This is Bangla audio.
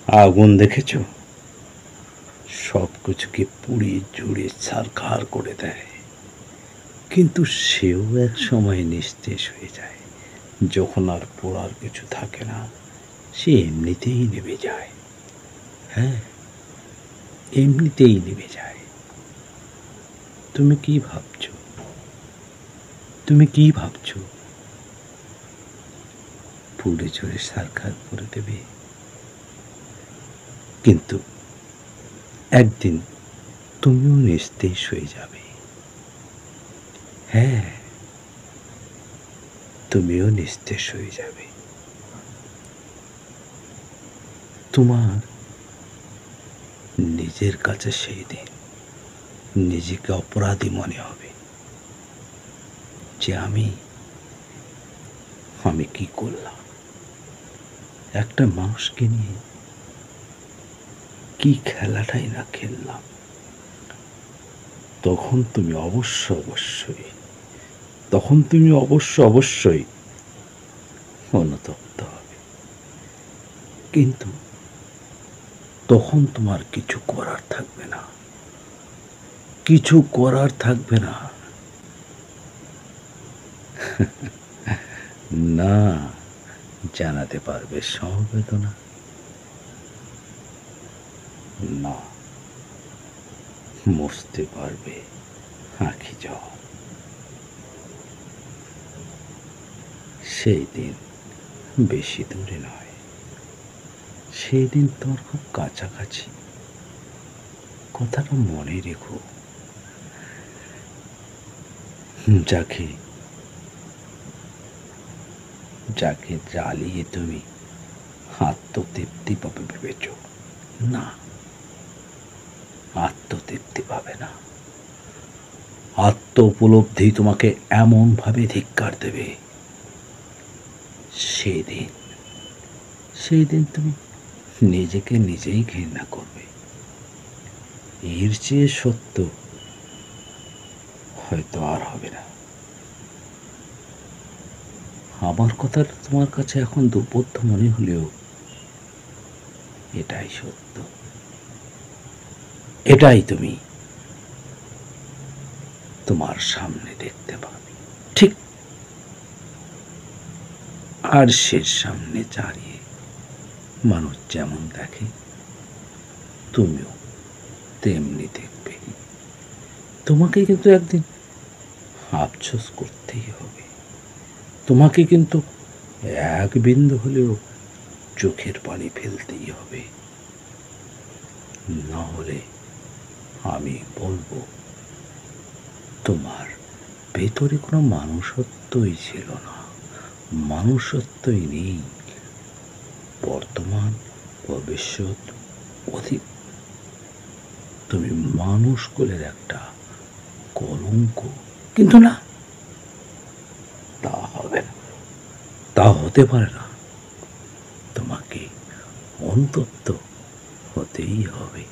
আগুন দেখেছো? সব কিছুকে পুড়িয়ে ঝুড়িয়ে ছারখার করে দেয়, কিন্তু সেও এক সময় নিস্তেজ হয়ে যায়। যখন আর পোড়ার কিছু থাকে না, সে এমনিতেই নেমে যায়। হ্যাঁ, এমনিতেই নেমে যায়। তুমি কি ভাবছো? তুমি কি ভাবছো? পুড়ে ঝরে ছারখার করে দেবে, কিন্তু একদিন তুমিও নিস্তেজ হয়ে যাবে। হ্যাঁ, তুমিও নিস্তেজ হয়ে যাবে। তোমার নিজের কাছে সেই দিন নিজেকে অপরাধী মনে হবে যে আমি আমি কি করলাম, একটা মানুষকে নিয়ে কি খেলাটাই না খেললাম। তখন তুমি অবশ্যই অনুতপ্ত হবে, কিন্তু তখন তোমার কিছু করার থাকবে না, কিছু করার থাকবে না। না জানাতে পারবে সমবেদনা, না মুছতে পারবে আঁখি জল। সেই দিন বেশি দূরে নয়, সেই দিন তোমার খুব কাছাকাছি। কথাটা মনে রেখো। যাকে যাকে জ্বালিয়ে তুমি আত্মতৃপ্তি পাবে ভেবেছ, না, আত্মতৃপ্তি পাবে না। আত্ম উপলব্ধি তোমাকে এমন ভাবে ধিক্কার দেবে, সেদিন সেদিন তুমি নিজেকে নিজেই ঘৃণা করবে। এর চেয়ে সত্য হয়তো আর হবে না। আমার কথাটা তোমার কাছে এখন দুর্বোধ্য মনে হলেও এটাই সত্য, এটাই তুমি তোমার সামনে দেখতে পাবে। ঠিক আর সে সামনে দাঁড়িয়ে মানুষ যেমন দেখে, তুমিও তেমনি দেখবে। তোমাকে কিন্তু একদিন আফসোস করতেই হবে, তোমাকে কিন্তু এক বিন্দু হলেও চোখের পানি ফেলতেই হবে, না হলে আমি বলবো তোমার ভেতরে কোনো মানুষত্বই ছিল না, মানুষত্বই নেই। বর্তমান, ভবিষ্যৎ, অতীত, তুমি মানুষ কুলের একটা কলঙ্ক। কিন্তু না, তা হবে না, তা হতে পারে না। তোমাকে অনুতপ্ত হতেই হবে।